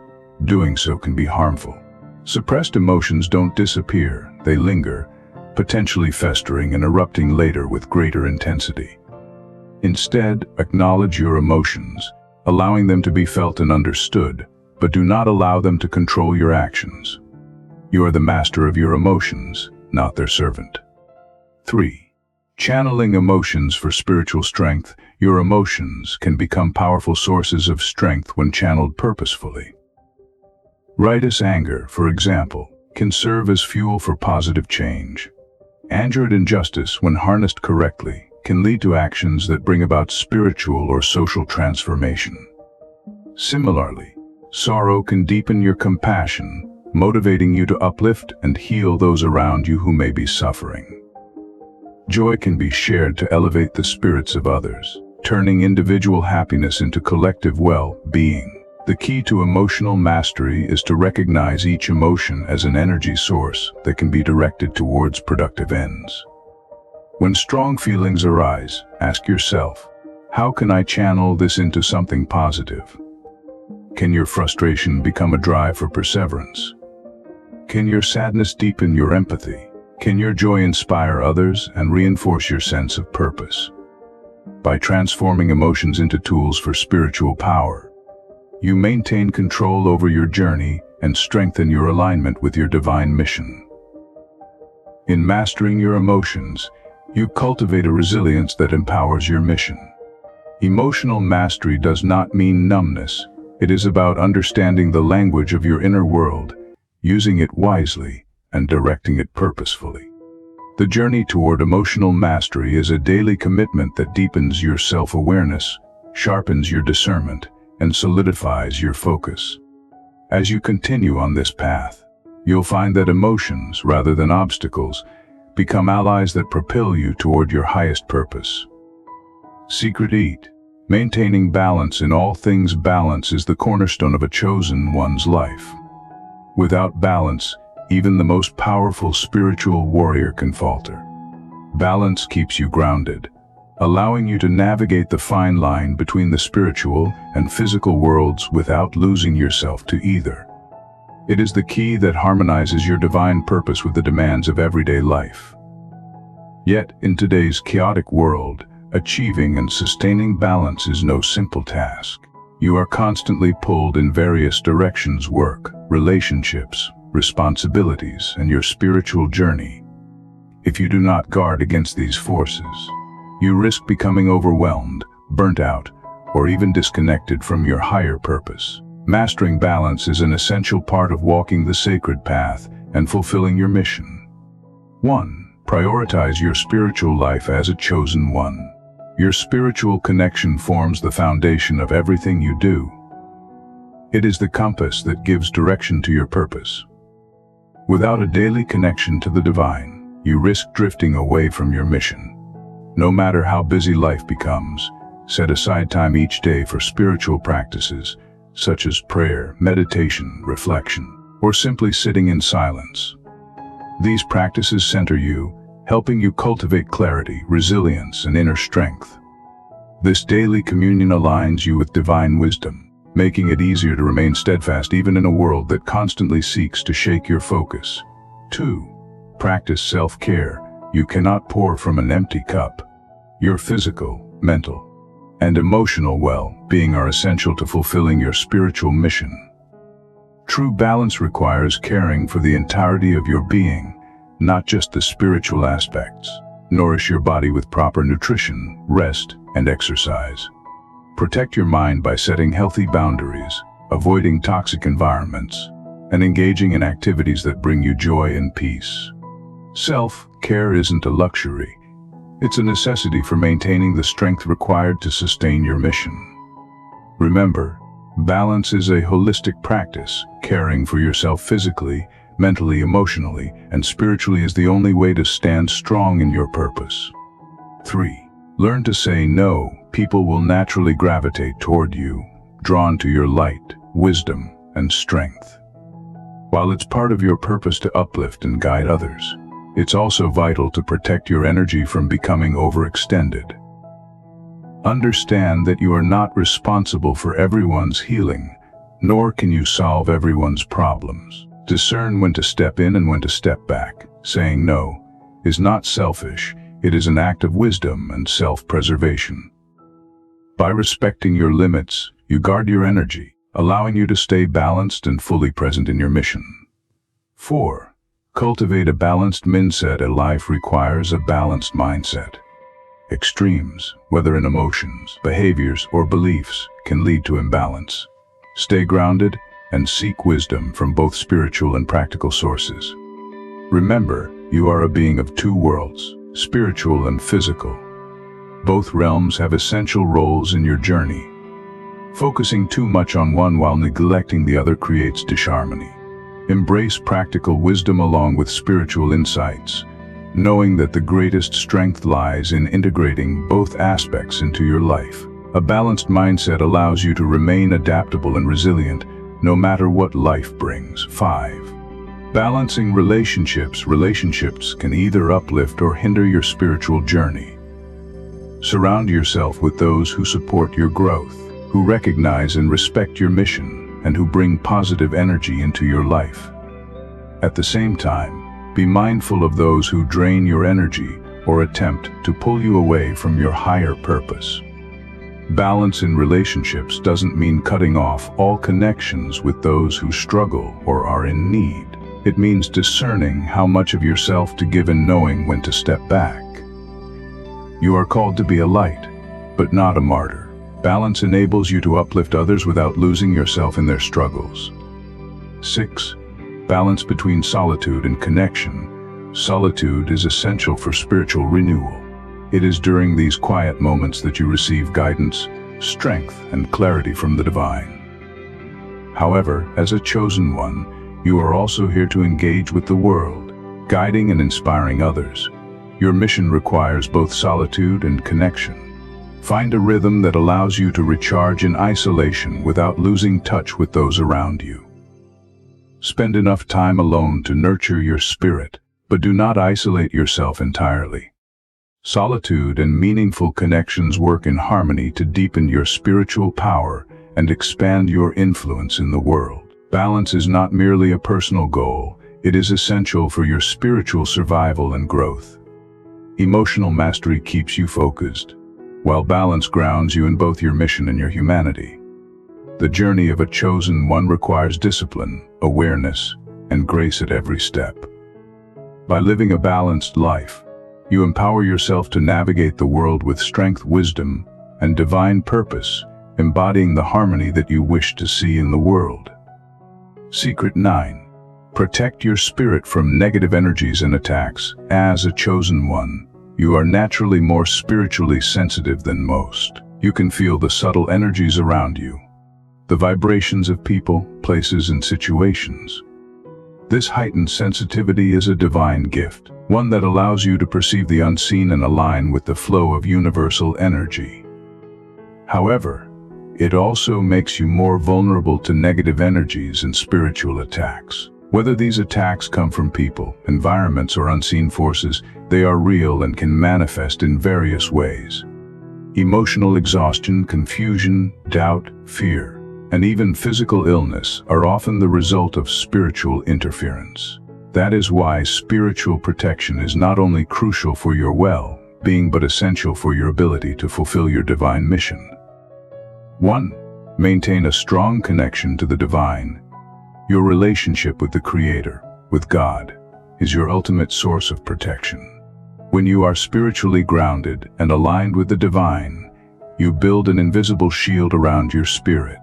Doing so can be harmful. Suppressed emotions don't disappear, they linger, potentially festering and erupting later with greater intensity. Instead, acknowledge your emotions, allowing them to be felt and understood, but do not allow them to control your actions. You are the master of your emotions, not their servant. 3. Channeling emotions for spiritual strength. Your emotions can become powerful sources of strength when channeled purposefully. Righteous anger, for example, can serve as fuel for positive change. Anger and injustice, when harnessed correctly, can lead to actions that bring about spiritual or social transformation. Similarly, sorrow can deepen your compassion, motivating you to uplift and heal those around you who may be suffering. Joy can be shared to elevate the spirits of others, turning individual happiness into collective well-being. The key to emotional mastery is to recognize each emotion as an energy source that can be directed towards productive ends. When strong feelings arise, ask yourself, how can I channel this into something positive? Can your frustration become a drive for perseverance? Can your sadness deepen your empathy? Can your joy inspire others and reinforce your sense of purpose? By transforming emotions into tools for spiritual power, you maintain control over your journey and strengthen your alignment with your divine mission. In mastering your emotions, you cultivate a resilience that empowers your mission. Emotional mastery does not mean numbness. It is about understanding the language of your inner world, using it wisely, and directing it purposefully. The journey toward emotional mastery is a daily commitment that deepens your self-awareness, sharpens your discernment, and solidifies your focus. As you continue on this path, you'll find that emotions, rather than obstacles, become allies that propel you toward your highest purpose. Secret 8. Maintaining balance in all things. Balance is the cornerstone of a chosen one's life. Without balance, even the most powerful spiritual warrior can falter. Balance keeps you grounded, allowing you to navigate the fine line between the spiritual and physical worlds without losing yourself to either. It is the key that harmonizes your divine purpose with the demands of everyday life. Yet, in today's chaotic world, achieving and sustaining balance is no simple task. You are constantly pulled in various directions: work, relationships, responsibilities, and your spiritual journey. If you do not guard against these forces, you risk becoming overwhelmed, burnt out, or even disconnected from your higher purpose. Mastering balance is an essential part of walking the sacred path and fulfilling your mission. 1. Prioritize your spiritual life as a chosen one. Your spiritual connection forms the foundation of everything you do. It is the compass that gives direction to your purpose. Without a daily connection to the divine, you risk drifting away from your mission. No matter how busy life becomes, set aside time each day for spiritual practices, such as prayer, meditation, reflection, or simply sitting in silence. These practices center you, helping you cultivate clarity, resilience, and inner strength. This daily communion aligns you with divine wisdom, making it easier to remain steadfast even in a world that constantly seeks to shake your focus. 2. Practice self-care. You cannot pour from an empty cup. Your physical, mental, and emotional well-being are essential to fulfilling your spiritual mission. True balance requires caring for the entirety of your being, not just the spiritual aspects. Nourish your body with proper nutrition, rest, and exercise. Protect your mind by setting healthy boundaries, avoiding toxic environments, and engaging in activities that bring you joy and peace. Self-care isn't a luxury. It's a necessity for maintaining the strength required to sustain your mission. Remember, balance is a holistic practice. Caring for yourself physically, mentally, emotionally, and spiritually is the only way to stand strong in your purpose. 3. Learn to say no. People will naturally gravitate toward you, drawn to your light, wisdom, and strength. While it's part of your purpose to uplift and guide others, it's also vital to protect your energy from becoming overextended. Understand that you are not responsible for everyone's healing, Nor can you solve everyone's problems. Discern when to step in and when to step back. Saying no is not selfish, it is an act of wisdom and self-preservation. By respecting your limits, you guard your energy, allowing you to stay balanced and fully present in your mission. 4. Cultivate a balanced mindset. A life requires a balanced mindset. Extremes, whether in emotions, behaviors, or beliefs, can lead to imbalance. Stay grounded and seek wisdom from both spiritual and practical sources. Remember, you are a being of two worlds, spiritual and physical. Both realms have essential roles in your journey. Focusing too much on one while neglecting the other creates disharmony. Embrace practical wisdom along with spiritual insights, knowing that the greatest strength lies in integrating both aspects into your life. A balanced mindset allows you to remain adaptable and resilient, no matter what life brings. 5. Balancing relationships. Relationships can either uplift or hinder your spiritual journey. Surround yourself with those who support your growth, who recognize and respect your mission, and who bring positive energy into your life. At the same time, be mindful of those who drain your energy or attempt to pull you away from your higher purpose. Balance in relationships doesn't mean cutting off all connections with those who struggle or are in need. It means discerning how much of yourself to give and knowing when to step back. You are called to be a light, but not a martyr. Balance enables you to uplift others without losing yourself in their struggles. 6. Balance between solitude and connection. Solitude is essential for spiritual renewal. It is during these quiet moments that you receive guidance, strength, and clarity from the divine. However, as a chosen one, you are also here to engage with the world, guiding and inspiring others. Your mission requires both solitude and connection. Find a rhythm that allows you to recharge in isolation without losing touch with those around you. Spend enough time alone to nurture your spirit, but do not isolate yourself entirely. Solitude and meaningful connections work in harmony to deepen your spiritual power and expand your influence in the world. Balance is not merely a personal goal, it is essential for your spiritual survival and growth. Emotional mastery keeps you focused, while balance grounds you in both your mission and your humanity. The journey of a chosen one requires discipline, awareness, and grace at every step. By living a balanced life, you empower yourself to navigate the world with strength, wisdom, and divine purpose, embodying the harmony that you wish to see in the world. Secret 9. Protect your spirit from negative energies and attacks. As a chosen one, you are naturally more spiritually sensitive than most. You can feel the subtle energies around you, the vibrations of people, places, and situations. This heightened sensitivity is a divine gift, one that allows you to perceive the unseen and align with the flow of universal energy. However, it also makes you more vulnerable to negative energies and spiritual attacks. Whether these attacks come from people, environments, or unseen forces, they are real and can manifest in various ways. Emotional exhaustion, confusion, doubt, fear, and even physical illness are often the result of spiritual interference. That is why spiritual protection is not only crucial for your well-being but essential for your ability to fulfill your divine mission. 1. Maintain a strong connection to the divine. Your relationship with the Creator, with God, is your ultimate source of protection. When you are spiritually grounded and aligned with the divine, you build an invisible shield around your spirit.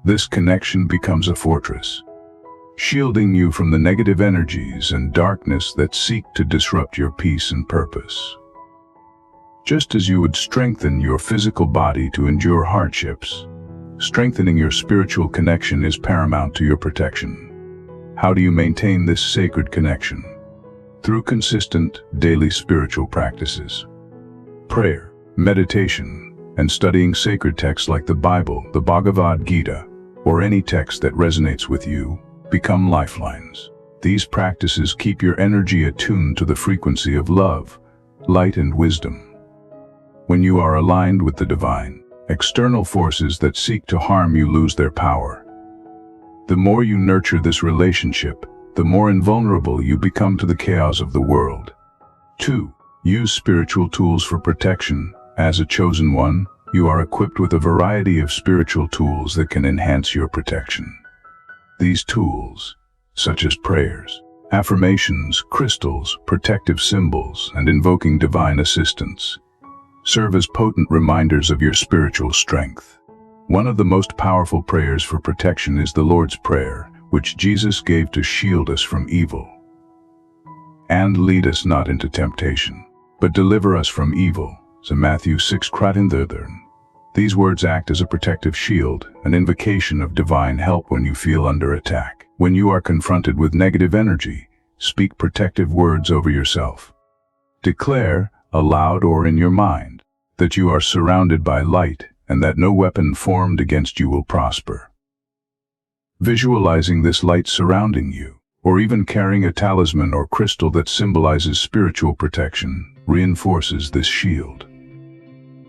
This connection becomes a fortress, shielding you from the negative energies and darkness that seek to disrupt your peace and purpose. Just as you would strengthen your physical body to endure hardships, strengthening your spiritual connection is paramount to your protection. How do you maintain this sacred connection? Through consistent, daily spiritual practices. Prayer, meditation, and studying sacred texts like the Bible, the Bhagavad Gita, or any text that resonates with you, become lifelines. These practices keep your energy attuned to the frequency of love, light, and wisdom. When you are aligned with the divine, external forces that seek to harm you lose their power. The more you nurture this relationship, the more invulnerable you become to the chaos of the world. 2. Use spiritual tools for protection. As a chosen one, you are equipped with a variety of spiritual tools that can enhance your protection. These tools, such as prayers, affirmations, crystals, protective symbols, and invoking divine assistance, serve as potent reminders of your spiritual strength. One of the most powerful prayers for protection is the Lord's Prayer, which Jesus gave to shield us from evil. And lead us not into temptation, but deliver us from evil. So Matthew 6:13. These words act as a protective shield, an invocation of divine help when you feel under attack. When you are confronted with negative energy, speak protective words over yourself. Declare, aloud or in your mind, that you are surrounded by light and that no weapon formed against you will prosper. Visualizing this light surrounding you, or even carrying a talisman or crystal that symbolizes spiritual protection, reinforces this shield.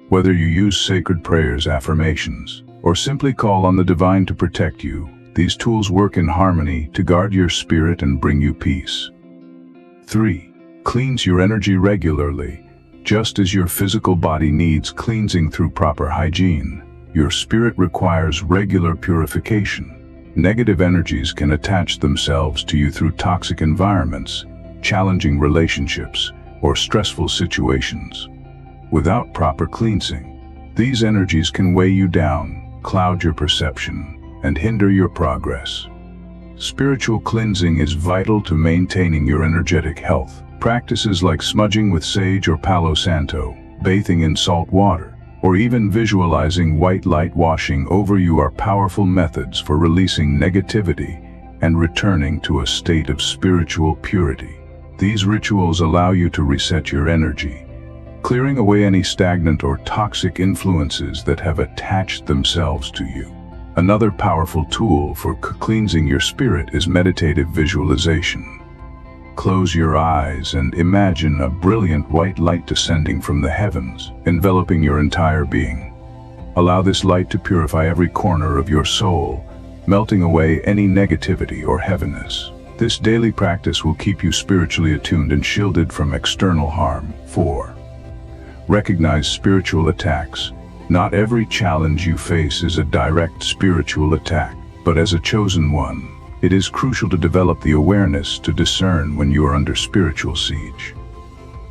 Whether you use sacred prayers, affirmations, or simply call on the divine to protect you, these tools work in harmony to guard your spirit and bring you peace. 3. Cleanse your energy regularly. Just as your physical body needs cleansing through proper hygiene, your spirit requires regular purification. Negative energies can attach themselves to you through toxic environments, challenging relationships, or stressful situations. Without proper cleansing, these energies can weigh you down, cloud your perception, and hinder your progress. Spiritual cleansing is vital to maintaining your energetic health. Practices like smudging with sage or Palo Santo, bathing in salt water, or even visualizing white light washing over you are powerful methods for releasing negativity and returning to a state of spiritual purity. These rituals allow you to reset your energy, clearing away any stagnant or toxic influences that have attached themselves to you. Another powerful tool for cleansing your spirit is meditative visualization. Close your eyes and imagine a brilliant white light descending from the heavens, enveloping your entire being. Allow this light to purify every corner of your soul, melting away any negativity or heaviness. This daily practice will keep you spiritually attuned and shielded from external harm. 4. Recognize spiritual attacks. Not every challenge you face is a direct spiritual attack, but as a chosen one, it is crucial to develop the awareness to discern when you are under spiritual siege.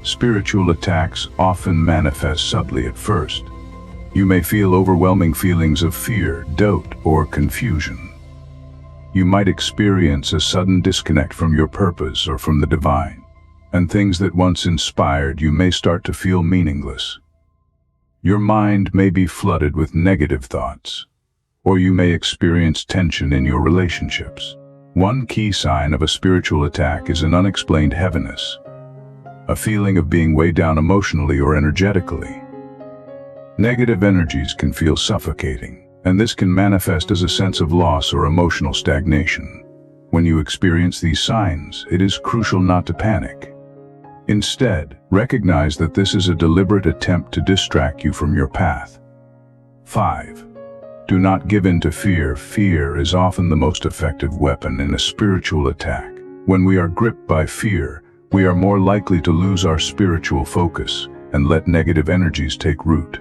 Spiritual attacks often manifest subtly at first. You may feel overwhelming feelings of fear, doubt, or confusion. You might experience a sudden disconnect from your purpose or from the divine, and things that once inspired you may start to feel meaningless. Your mind may be flooded with negative thoughts, or you may experience tension in your relationships. One key sign of a spiritual attack is an unexplained heaviness, a feeling of being weighed down emotionally or energetically. Negative energies can feel suffocating, and this can manifest as a sense of loss or emotional stagnation. When you experience these signs, it is crucial not to panic. Instead, recognize that this is a deliberate attempt to distract you from your path. 5. Do not give in to fear. Fear is often the most effective weapon in a spiritual attack. When we are gripped by fear, we are more likely to lose our spiritual focus and let negative energies take root.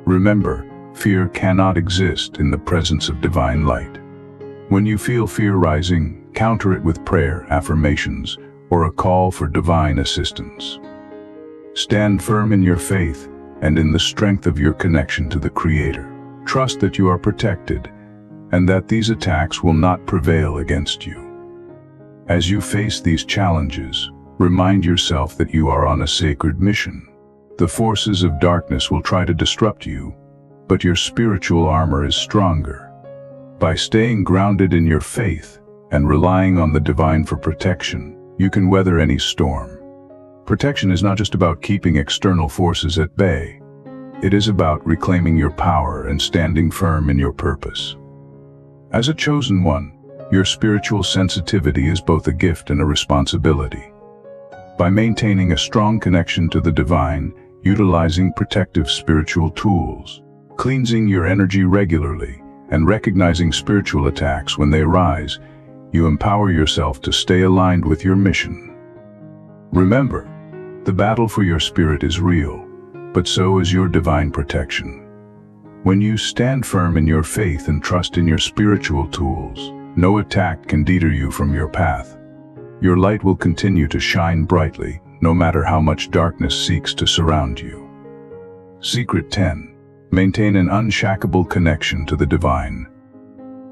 Remember, fear cannot exist in the presence of divine light. When you feel fear rising, counter it with prayer, affirmations, or a call for divine assistance. Stand firm in your faith and in the strength of your connection to the Creator. Trust that you are protected and that these attacks will not prevail against you. As you face these challenges, remind yourself that you are on a sacred mission. The forces of darkness will try to disrupt you, but your spiritual armor is stronger. By staying grounded in your faith and relying on the divine for protection, you can weather any storm. Protection is not just about keeping external forces at bay. It is about reclaiming your power and standing firm in your purpose. As a chosen one, your spiritual sensitivity is both a gift and a responsibility. By maintaining a strong connection to the divine, utilizing protective spiritual tools, cleansing your energy regularly, and recognizing spiritual attacks when they arise, you empower yourself to stay aligned with your mission. Remember, the battle for your spirit is real, but so is your divine protection. When you stand firm in your faith and trust in your spiritual tools, no attack can deter you from your path. Your light will continue to shine brightly, no matter how much darkness seeks to surround you. Secret 10. Maintain an unshakable connection to the divine.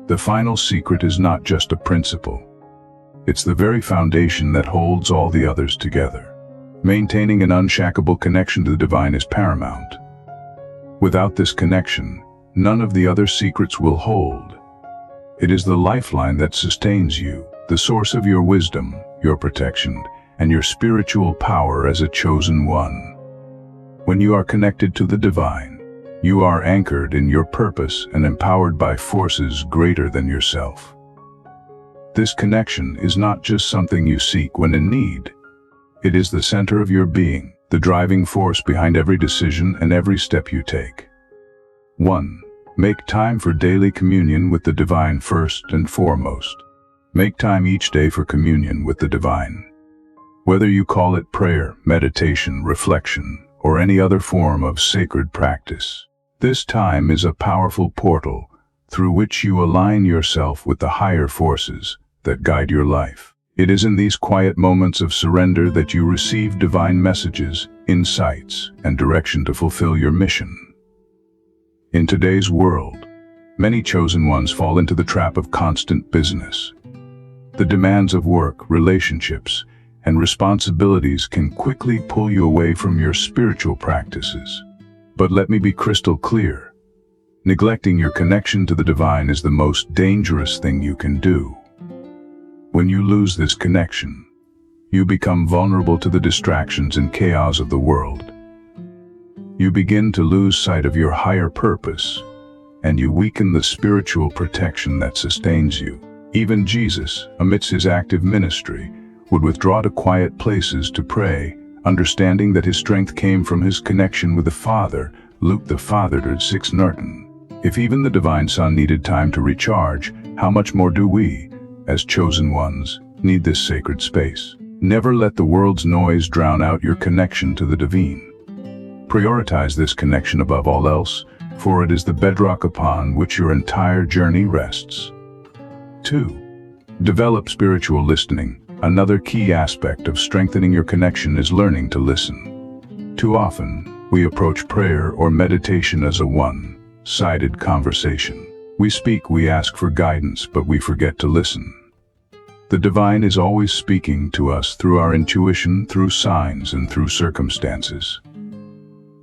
The final secret is not just a principle. It's the very foundation that holds all the others together. Maintaining an unshakable connection to the divine is paramount. Without this connection, none of the other secrets will hold. It is the lifeline that sustains you, the source of your wisdom, your protection, and your spiritual power as a chosen one. When you are connected to the divine, you are anchored in your purpose and empowered by forces greater than yourself. This connection is not just something you seek when in need. It is the center of your being, the driving force behind every decision and every step you take. 1. Make time for daily communion with the divine first and foremost. Make time each day for communion with the divine. Whether you call it prayer, meditation, reflection, or any other form of sacred practice, this time is a powerful portal through which you align yourself with the higher forces that guide your life. It is in these quiet moments of surrender that you receive divine messages, insights, and direction to fulfill your mission. In today's world, many chosen ones fall into the trap of constant busyness. The demands of work, relationships, and responsibilities can quickly pull you away from your spiritual practices. But let me be crystal clear. Neglecting your connection to the divine is the most dangerous thing you can do. When you lose this connection, you become vulnerable to the distractions and chaos of the world. You begin to lose sight of your higher purpose, and you weaken the spiritual protection that sustains you. Even Jesus, amidst his active ministry, would withdraw to quiet places to pray, understanding that his strength came from his connection with the Father. Luke the Father 6:19. If even the Divine Son needed time to recharge, how much more do we, as chosen ones, need this sacred space? Never let the world's noise drown out your connection to the divine. Prioritize this connection above all else, for it is the bedrock upon which your entire journey rests. 2. Develop spiritual listening. Another key aspect of strengthening your connection is learning to listen. Too often, we approach prayer or meditation as a one-sided conversation. We speak, we ask for guidance, but we forget to listen. The divine is always speaking to us through our intuition, through signs, and through circumstances.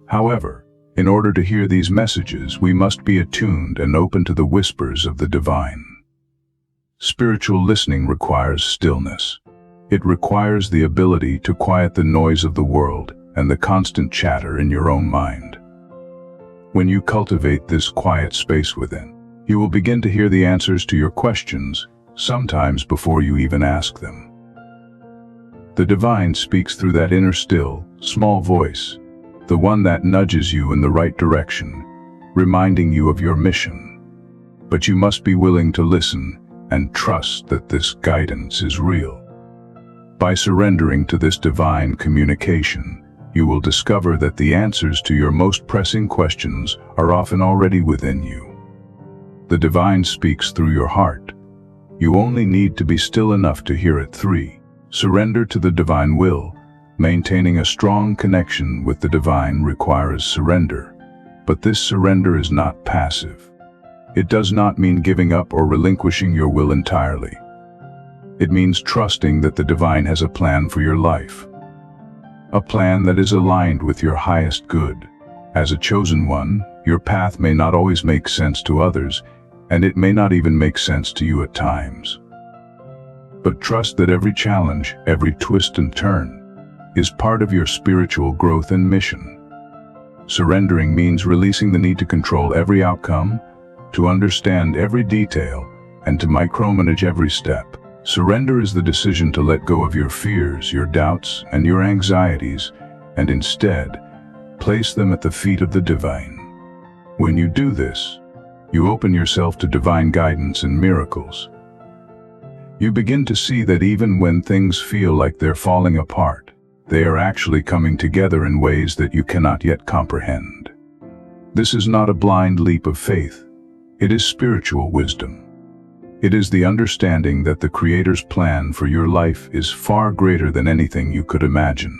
However, in order to hear these messages, we must be attuned and open to the whispers of the divine. Spiritual listening requires stillness. It requires the ability to quiet the noise of the world and the constant chatter in your own mind. When you cultivate this quiet space within, you will begin to hear the answers to your questions, sometimes before you even ask them. The divine speaks through that inner still, small voice, the one that nudges you in the right direction, reminding you of your mission. But you must be willing to listen and trust that this guidance is real. By surrendering to this divine communication, you will discover that the answers to your most pressing questions are often already within you. The divine speaks through your heart. You only need to be still enough to hear it. 3. Surrender to the divine will. Maintaining a strong connection with the divine requires surrender, but this surrender is not passive. It does not mean giving up or relinquishing your will entirely. It means trusting that the divine has a plan for your life. A plan that is aligned with your highest good. As a chosen one, your path may not always make sense to others, and it may not even make sense to you at times. But trust that every challenge, every twist and turn, is part of your spiritual growth and mission. Surrendering means releasing the need to control every outcome, to understand every detail, and to micromanage every step. Surrender is the decision to let go of your fears, your doubts, and your anxieties, and instead, place them at the feet of the divine. When you do this, You open yourself to divine guidance and miracles. You begin to see that even when things feel like they're falling apart, they are actually coming together in ways that you cannot yet comprehend. This is not a blind leap of faith. It is spiritual wisdom. It is the understanding that the Creator's plan for your life is far greater than anything you could imagine.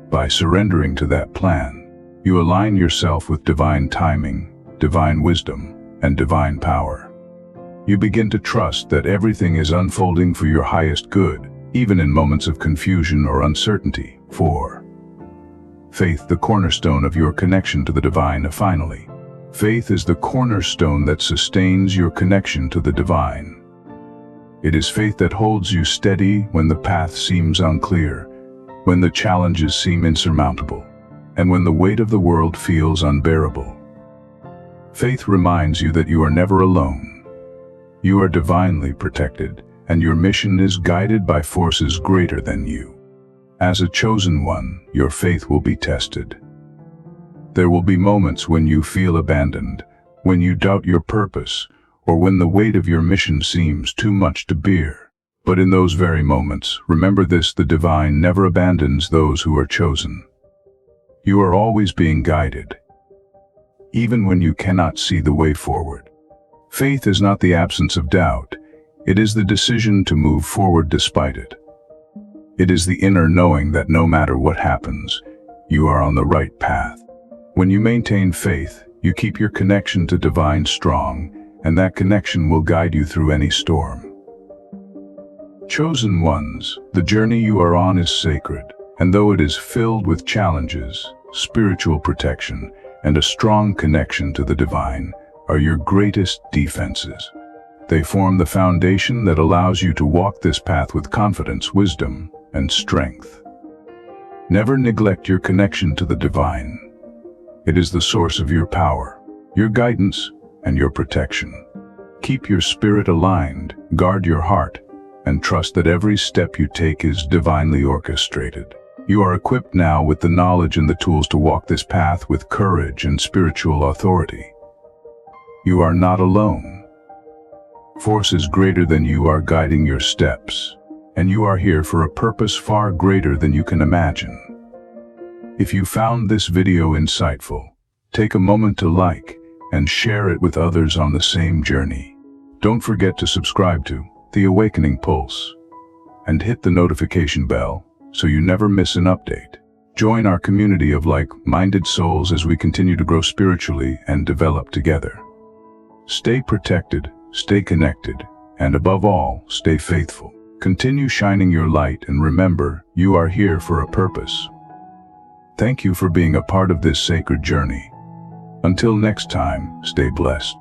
By surrendering to that plan, you align yourself with divine timing, divine wisdom, and divine power. You begin to trust that everything is unfolding for your highest good, even in moments of confusion or uncertainty. 4. Faith, the cornerstone of your connection to the divine. Finally, faith is the cornerstone that sustains your connection to the divine. It is faith that holds you steady when the path seems unclear, when the challenges seem insurmountable, and when the weight of the world feels unbearable. Faith reminds you that you are never alone. You are divinely protected, and your mission is guided by forces greater than you. As a chosen one, your faith will be tested. There will be moments when you feel abandoned, when you doubt your purpose, or when the weight of your mission seems too much to bear. But in those very moments, remember this: the divine never abandons those who are chosen. You are always being guided, even when you cannot see the way forward. Faith is not the absence of doubt. It is the decision to move forward despite it. It is the inner knowing that no matter what happens, you are on the right path. When you maintain faith, you keep your connection to divine strong, and that connection will guide you through any storm. Chosen ones, the journey you are on is sacred, and though it is filled with challenges, spiritual protection, and a strong connection to the divine, are your greatest defenses. They form the foundation that allows you to walk this path with confidence, wisdom, and strength. Never neglect your connection to the divine. It is the source of your power, your guidance, and your protection. Keep your spirit aligned, guard your heart, and trust that every step you take is divinely orchestrated. You are equipped now with the knowledge and the tools to walk this path with courage and spiritual authority. You are not alone. Forces greater than you are guiding your steps, and you are here for a purpose far greater than you can imagine. If you found this video insightful, take a moment to like and share it with others on the same journey. Don't forget to subscribe to The Awakening Pulse and hit the notification bell so you never miss an update. Join our community of like-minded souls as we continue to grow spiritually and develop together. Stay protected, stay connected, and above all, stay faithful. Continue shining your light, and remember, you are here for a purpose. Thank you for being a part of this sacred journey. Until next time, stay blessed.